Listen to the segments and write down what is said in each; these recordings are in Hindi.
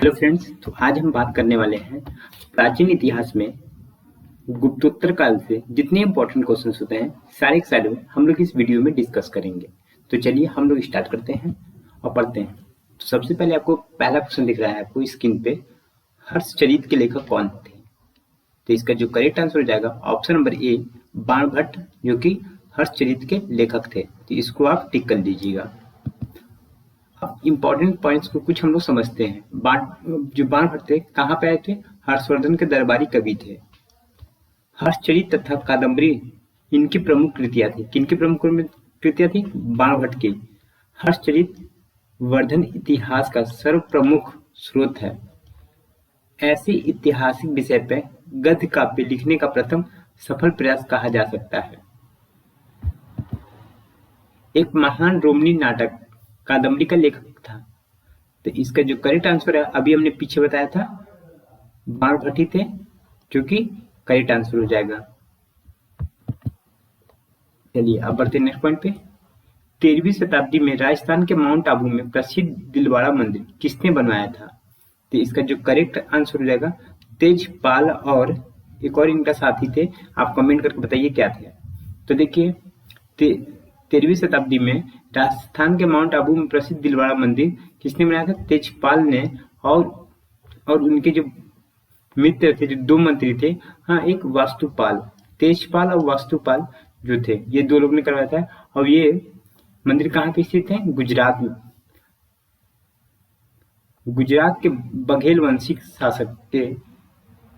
हेलो फ्रेंड्स, तो आज हम बात करने वाले हैं प्राचीन इतिहास में गुप्तोत्तर काल से जितने इंपॉर्टेंट क्वेश्चंस होते हैं सारे के सारे हम लोग इस वीडियो में डिस्कस करेंगे। तो चलिए हम लोग स्टार्ट करते हैं और पढ़ते हैं। तो सबसे पहले आपको पहला क्वेश्चन दिख रहा है आपको स्क्रीन पे, हर्षचरित के लेखक कौन थे? तो इसका जो करेक्ट आंसर हो जाएगा ऑप्शन नंबर ए, बाणभट्ट, जो कि हर्षचरित के लेखक थे। तो इसको आप टिक कर दीजिएगा। अब इम्पोर्टेंट पॉइंट्स को कुछ हम लोग समझते हैं। जो बाणभट्ट थे कहाँ पे आए थे? हर्षवर्धन के दरबारी कवि थे। हर्षचरित तथा कादम्बरी इनकी प्रमुख कृतियां थी। किनकी प्रमुख कृतियां थी? बाणभट्ट की। हर्षचरित वर्धन इतिहास का सर्व प्रमुख स्रोत है। ऐसे ऐतिहासिक विषय पर गद्य काव्य लिखने का प्रथम सफल प्रयास कहा जा सकता है। एक महान रोमनी नाटक कादम्बरी का लेखक था। तो इसका जो करेक्ट आंसर है, अभी हमने पीछे बताया था, बाणभट्ट थे, जो कि करेक्ट आंसर हो जाएगा। चलिए अब बढ़ते हैं नेक्स्ट पॉइंट पे। 13वीं शताब्दी में राजस्थान के माउंट आबू में प्रसिद्ध दिलवाड़ा मंदिर किसने बनवाया था? तो इसका जो करेक्ट आंसर हो जाएगा तेजपाल, और एक और इनका साथी थे, आप कमेंट करके बताइए क्या थे। तो देखिए 13वीं शताब्दी में राजस्थान के माउंट आबू में प्रसिद्ध दिलवाड़ा मंदिर किसने बनाया था? तेजपाल ने, और उनके जो मित्र थे, जो दो मंत्री थे, हाँ, एक वास्तुपाल, तेजपाल और वास्तुपाल जो थे, ये दो लोग ने करवाया था। और ये मंदिर कहाँ पे स्थित है? गुजरात में। गुजरात के बघेल वंशी शासक के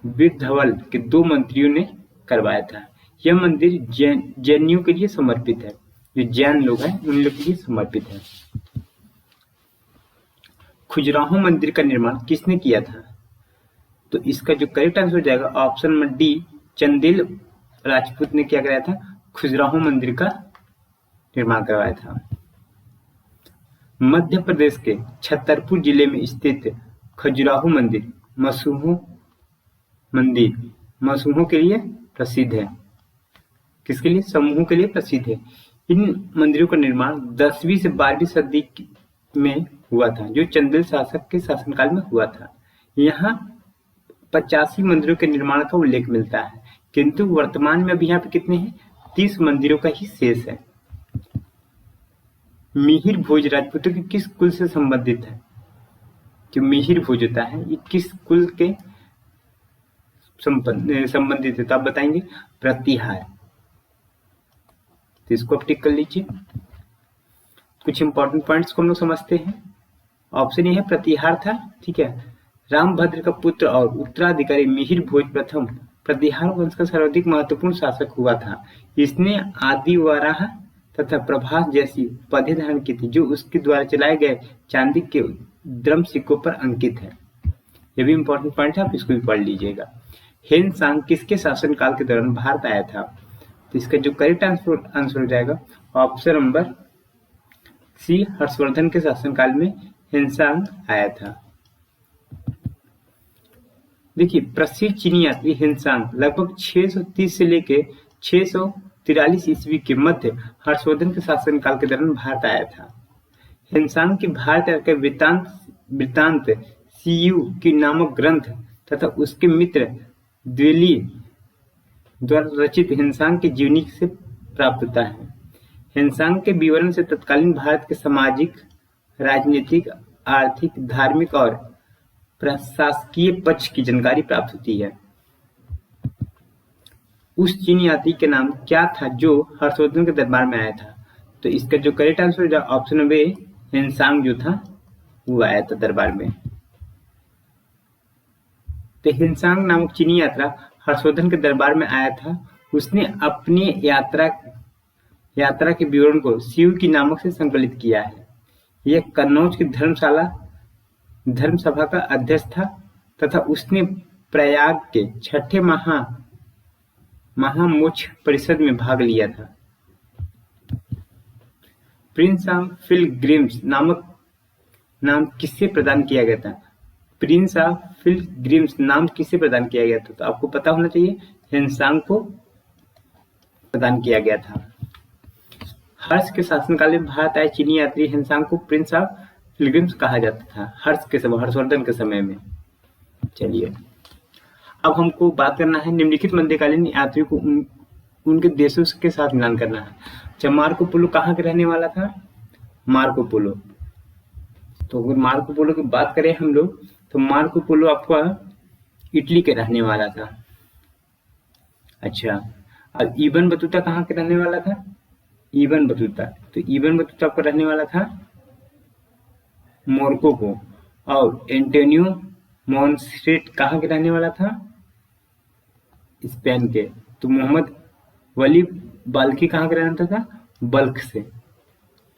वीर धवल के दो मंत्रियों ने करवाया था। यह मंदिर जैनियों के लिए समर्पित है। जो जैन लोग हैं उन लोग के लिए समर्पित है। खजुराहो मंदिर का निर्माण किसने किया था? तो इसका जो करेक्ट आंसर हो जाएगा option number D, Chandel Rajput ने क्या कराया था? खजुराहो मंदिर का निर्माण करवाया था। मध्य प्रदेश के छतरपुर जिले में स्थित खजुराहो मंदिर मसूहों के लिए प्रसिद्ध है। किसके लिए? समूहों के लिए प्रसिद्ध है। इन मंदिरों का निर्माण 10वीं से 12वीं सदी में हुआ था, जो चंदेल शासक के शासनकाल में हुआ था। यहाँ 85 मंदिरों के निर्माण का उल्लेख मिलता है, किंतु वर्तमान में अभी यहाँ पे कितने हैं? 30 मंदिरों का ही शेष है। मिहिर भोज राजपूतों के किस कुल से संबंधित है? जो मिहिर भोज होता है ये किस कुल के संबंधित है? तो आप बताएंगे प्रतिहार। तो इसको आप टिक कर लीजिए। कुछ इंपॉर्टेंट पॉइंट्स को हम लोग समझते हैं। ऑप्शन ए है प्रतिहार था, ठीक है। रामभद्र का पुत्र और उत्तराधिकारी मिहिर भोज प्रथम प्रतिहार वंश का सर्वाधिक महत्वपूर्ण शासक हुआ था। इसने आदिवराह तथा प्रभास जैसी उपाधि धारण की थी, जो उसके द्वारा चलाए गए चांदी के द्रम सिक्कों पर अंकित है। यह भी इंपॉर्टेंट पॉइंट है, आप इसको भी पढ़ लीजिएगा। हेनसांग किसके शासनकाल के दौरान भारत आया था? तो इसका जो करेक्ट आंसर हो जाएगा ऑप्शन नंबर सी, हर्षवर्धन के शासनकाल में हेनसांग आया था। देखिए प्रसिद्ध चीनी यात्री हेनसांग लगभग 630 से लेकर 643 ईस्वी के मध्य हर्षवर्धन के शासनकाल के दौरान भारत आया था। हेनसांग की भारत के वृत्तांत सीयू की नामक ग्रंथ तथा उसके मित्र द्विली द्वारा रचित हेनसांग की जीवनी से प्राप्त होता है। हेनसांग के विवरण से तत्कालीन भारत के सामाजिक, राजनीतिक, आर्थिक, धार्मिक और प्रशासकीय पक्ष की जानकारी प्राप्त होती है। उस चीनी यात्री का नाम क्या था जो हर्षवर्धन के दरबार में आया था? तो इसका जो करेक्ट आंसर है ऑप्शन नंबर ए, हेनसांग जो था वो आया था दरबार में। तो हेनसांग नामक चीनी यात्रा हर्षवर्धन के दरबार में आया था। उसने अपनी यात्रा के विवरण को सीयू की नामक से संकलित किया है। यह कन्नौज की धर्मसभा का अध्यक्ष था तथा उसने प्रयाग के छठे महामोक्ष परिषद में भाग लिया था। प्रिंस ऑफ पिलग्रिम्स नामक नाम किससे प्रदान किया गया था? प्रिंस ऑफ पिलग्रिम्स नाम किसे प्रदान किया गया था? तो आपको पता होना चाहिए, हेनसांग को प्रदान किया गया था। हर्ष के शासनकाल में भारत आए चीनी यात्री हेनसांग को प्रिंस ऑफ पिलग्रिम्स कहा जाता था हर्षवर्धन के समय में। चलिए अब हमको बात करना है निम्नलिखित मध्यकालीन यात्रियों को उनके देशों के साथ मिलान करना है। अच्छा, मार्को पोलो कहाँ के रहने वाला था? Marco Polo. तो अगर मार्को पोलो की बात करें हम लोग, तो मार्को पोलो आपका इटली के रहने वाला था। अच्छा, अब इबन बतूता कहाँ के रहने वाला था? इबन बतूता, तो इबन बतूता आपका रहने वाला था मोरक्को को। और एंटोनियो मोंसेरेट कहाँ के रहने वाला था? स्पेन के। तो मोहम्मद वली बाल्की कहाँ के रहने था? बल्ख से।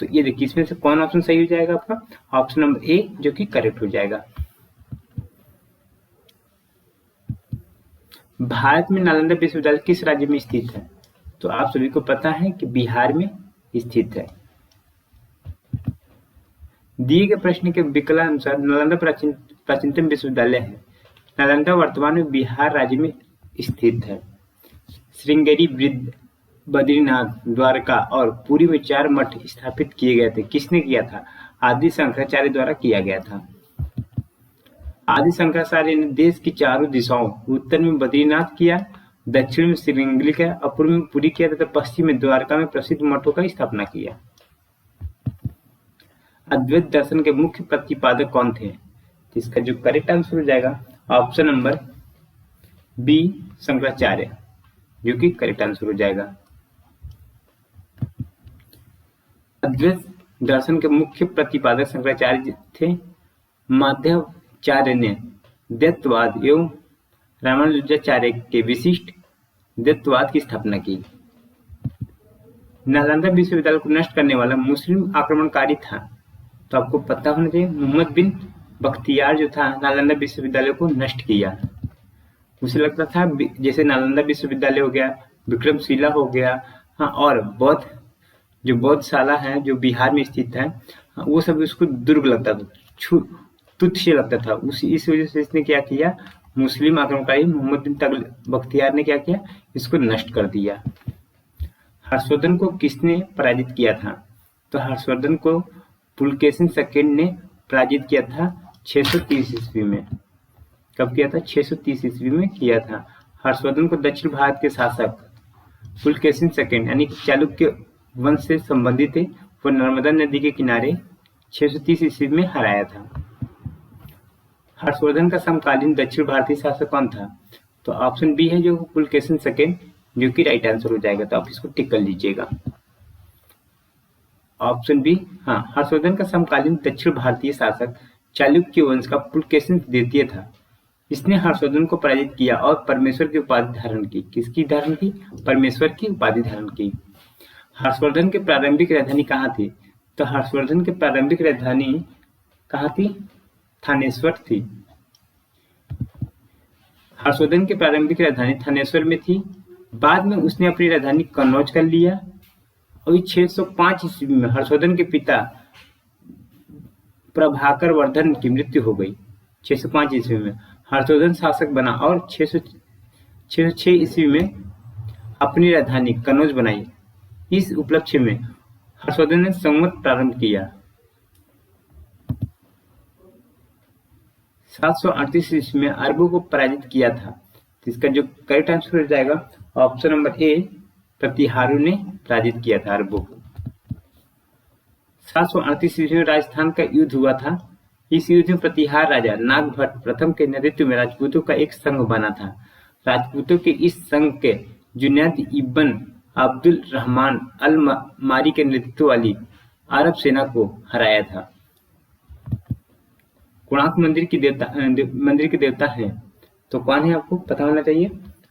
तो ये देखिए इसमें से कौन ऑप्शन सही हो जाएगा आपका? ऑप्शन नंबर ए जो कि करेक्ट हो जाएगा। भारत में नालंदा विश्वविद्यालय किस राज्य में स्थित है? तो आप सभी को पता है कि बिहार में स्थित है। दिए गए प्रश्न के विकल्पानुसार नालंदा प्राचीनतम विश्वविद्यालय है। नालंदा वर्तमान में बिहार राज्य में स्थित है। श्रृंगेरी, बद्रीनाथ, द्वारका और पुरी में 4 मठ स्थापित किए गए थे। किसने किया था? आदि शंकराचार्य द्वारा किया गया था। आदि शंकराचार्य ने देश की चारों दिशाओं, उत्तर में बद्रीनाथ किया, दक्षिण में श्रृंगेरी किया, पूर्व में पुरी किया तथा पश्चिम में द्वारका में प्रसिद्ध मठों का स्थापना किया। अद्वैत दर्शन के मुख्य प्रतिपादक कौन थे? इसका जो करेक्ट आंसर हो जाएगा ऑप्शन नंबर बी शंकराचार्य, जो कि करेक्ट आंसर हो जाएगा। अद्वैत दर्शन के मुख्य प्रतिपादक शंकराचार्य थे। माध्वाचार्य ने द्वैतवाद एवं रामानुजाचार्य के विशिष्ट द्वैतवाद की स्थापना की। नालंदा विश्वविद्यालय को नष्ट करने वाला मुस्लिम आक्रमणकारी था। तो आपको पता होना चाहिए मोहम्मद बिन बख्तियार जो था नालंदा विश्वविद्यालय को नष्ट किया। उसे लगता था जैसे नालंदा विश्वविद्यालय हो गया, विक्रमशिला हो गया, हाँ, और बौद्धशाला है जो बिहार में स्थित है, हाँ, वो सब उसको दुर्ग लगता था, तुच्छ लगता था। इस वजह से इसने क्या किया, मुस्लिम आक्रमणकारी मोहम्मद बिन बख्तियार ने क्या किया, इसको नष्ट कर दिया। हर्षवर्धन को किसने पराजित किया था? तो हर्षवर्धन को पुलकेशिन सेकंड ने पराजित किया था 630 ईस्वी में। कब किया था? 630 ईस्वी में किया था। हर्षवर्धन को दक्षिण भारत के शासक पुलकेशिन सेकंड यानी कि चालुक्य वंश से संबंधित थे, वो नर्मदा नदी के किनारे 630 ईस्वी में हराया था। हर्षवर्धन का समकालीन दक्षिण भारतीय शासक कौन था? तो ऑप्शन बी है जो पुलकेशिन सेकंड, जो कि राइट आंसर हो जाएगा। तो आप इसको टिक कर लीजिएगा, ऑप्शन बी। हाँ, हर्षवर्धन का समकालीन दक्षिण भारतीय शासक चालुक्य वंश का पुलकेशिन द्वितीय था। इसने हर्षवर्धन को पराजित किया और परमेश्वर की उपाधि धारण की। किसकी धारण की? परमेश्वर की उपाधि धारण की। हर्षवर्धन की प्रारंभिक राजधानी कहाँ थी? तो हर्षवर्धन की प्रारंभिक राजधानी कहाँ थी? थानेश्वर थी। हर्षवर्धन की प्रारंभिक राजधानी थानेश्वर में थी। बाद में उसने अपनी राजधानी कन्नौज कर लिया और 605 ईस्वी में हर्षवर्धन के पिता प्रभाकर वर्धन की मृत्यु हो गई। 605 ईस्वी में हर्षवर्धन शासक बना और 606 ईस्वी में अपनी राजधानी कन्नौज बनाई। इस उपलक्ष्य में हर्षवर्धन ने संवत प्रारंभ किया। 738 ईस्वी में अरबों को पराजित किया था। इसका जो करेक्ट आंसर हो जाएगा ऑप्शन नंबर ए, प्रतिहारों ने पराजित किया था अरबों को। 738 ईस्वी में राजस्थान का युद्ध हुआ था। इस युद्ध में प्रतिहार राजा नागभट्ट प्रथम के नेतृत्व में राजपूतों का एक संघ बना था। राजपूतों के इस संघ के जुनैद इब्न अब्दुल रहमान अल मारी के नेतृत्व वाली अरब सेना को हराया था। कोणार्क मंदिर के देवता हैं, तो कौन है आपको पता होना चाहिए।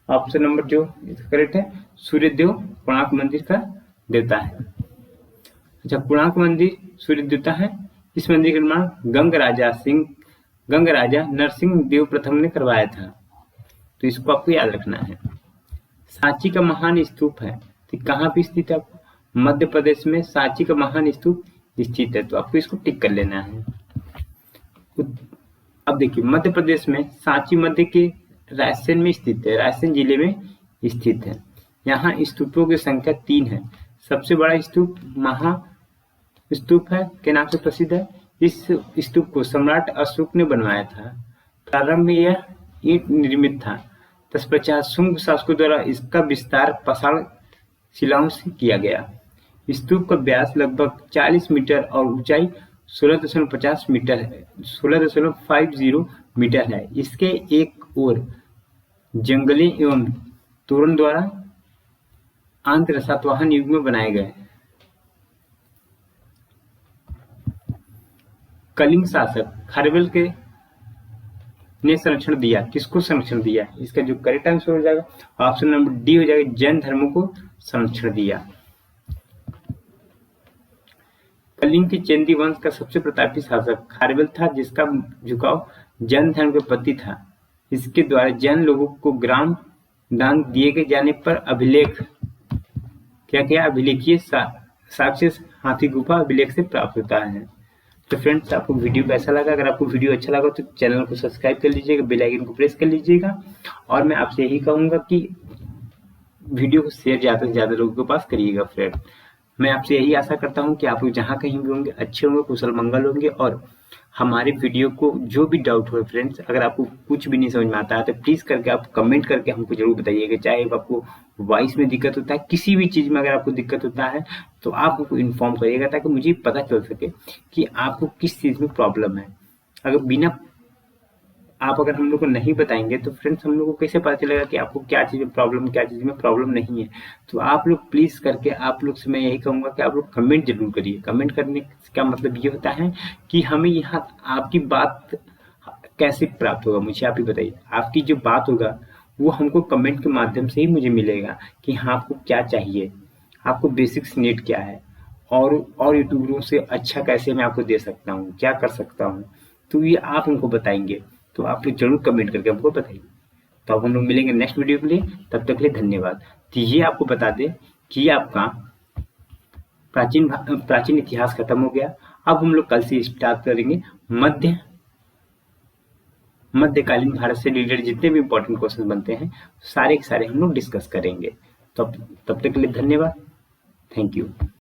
ऑप्शन नंबर जो करेक्ट है सूर्यदेव कोणार्क मंदिर का देवता है। अच्छा, कोणार्क मंदिर सूर्य देवता है। इस मंदिर का निर्माण गंग राजा नरसिंह देव प्रथम ने करवाया था। तो इसको आपको याद रखना है। सांची का महान स्तूप है, तो कहाँ पे स्थित है? मध्य प्रदेश में सांची का महान स्तूप स्थित है। तो आपको इसको टिक कर लेना है। अब देखिए मध्य प्रदेश में सांची मध्य के रायसेन में स्थित है, रायसेन जिले में स्थित है। यहाँ स्तूपों की संख्या 3 है। सबसे बड़ा स्तूप महास्तूप है के नाम से प्रसिद्ध है। इस स्तूप को सम्राट अशोक ने बनवाया था। प्रारंभ में यह ईंट निर्मित था। तत्पश्चात शुंग शासकों द्वारा इसका विस्तार पाषाण शिलाओं से किया गया। स्तूप का व्यास लगभग 40 मीटर और ऊंचाई 16.50 मीटर है 16.50 मीटर है। इसके एक ओर जंगली एवं तोरण द्वारा आंध्र सातवाहन युग में बनाए गए। कलिंग शासक खारवेल के ने संरक्षण दिया। किसको संरक्षण दिया? इसका जो करेक्ट आंसर हो जाएगा ऑप्शन नंबर डी हो जाएगा, जैन धर्म को संरक्षण दिया। कलिंग की चेंदी वंश का सबसे प्रतापी शासक खारवेल था, जिसका झुकाव जैन धर्म के प्रति था। इसके द्वारा जैन लोगों को ग्राम दान दिए जाने पर अभिलेख क्या अभिलेखीय साक्ष्य हाथी गुफा अभिलेख से प्राप्त होता है। तो फ्रेंड्स, आपको वीडियो कैसा लगा? अगर आपको वीडियो अच्छा लगा तो चैनल को सब्सक्राइब कर लीजिएगा, बेल आइकन को प्रेस कर लीजिएगा और मैं आपसे यही कहूंगा कि वीडियो को शेयर ज़्यादा से ज़्यादा लोगों के पास करिएगा। फ्रेंड, मैं आपसे यही आशा करता हूं कि आप लोग जहां कहीं भी होंगे अच्छे होंगे, कुशल मंगल होंगे और हमारे वीडियो को जो भी डाउट हो फ्रेंड्स, अगर आपको कुछ भी नहीं समझ में आता है तो प्लीज़ करके आप कमेंट करके हमको जरूर बताइएगा। चाहे आपको वॉइस में दिक्कत होता है, किसी भी चीज़ में अगर आपको दिक्कत होता है तो आप हमको इन्फॉर्म करिएगा, ताकि मुझे पता चल सके कि आपको किस चीज़ में प्रॉब्लम है। अगर हम लोग को नहीं बताएंगे तो फ्रेंड्स हम लोग को कैसे पता चलेगा कि आपको क्या चीज़ में प्रॉब्लम नहीं है। तो आप लोग प्लीज़ करके, आप लोग से मैं यही कहूँगा कि आप लोग कमेंट जरूर करिए। कमेंट करने का मतलब ये होता है कि हमें यहाँ आपकी बात कैसे प्राप्त होगा, मुझे आप ही बताइए। आपकी जो बात होगा वो हमको कमेंट के माध्यम से ही मुझे मिलेगा कि हाँ आपको क्या चाहिए, आपको बेसिक्स नीड क्या है और यूट्यूबरों से अच्छा कैसे मैं आपको दे सकता हूँ, क्या कर सकता हूँ। तो ये आप हमको बताएंगे, तो आप लोग जरूर कमेंट करके हमको बताइए। तो अब हम लोग मिलेंगे नेक्स्ट वीडियो के लिए, तब तक के लिए धन्यवाद। तो ये आपको बता दें कि ये आपका प्राचीन इतिहास खत्म हो गया। अब हम लोग कल से स्टार्ट करेंगे मध्यकालीन भारत से रिलेटेड जितने भी इंपॉर्टेंट क्वेश्चन बनते हैं सारे के सारे हम लोग डिस्कस करेंगे। तो तब तक के लिए धन्यवाद। Thank you.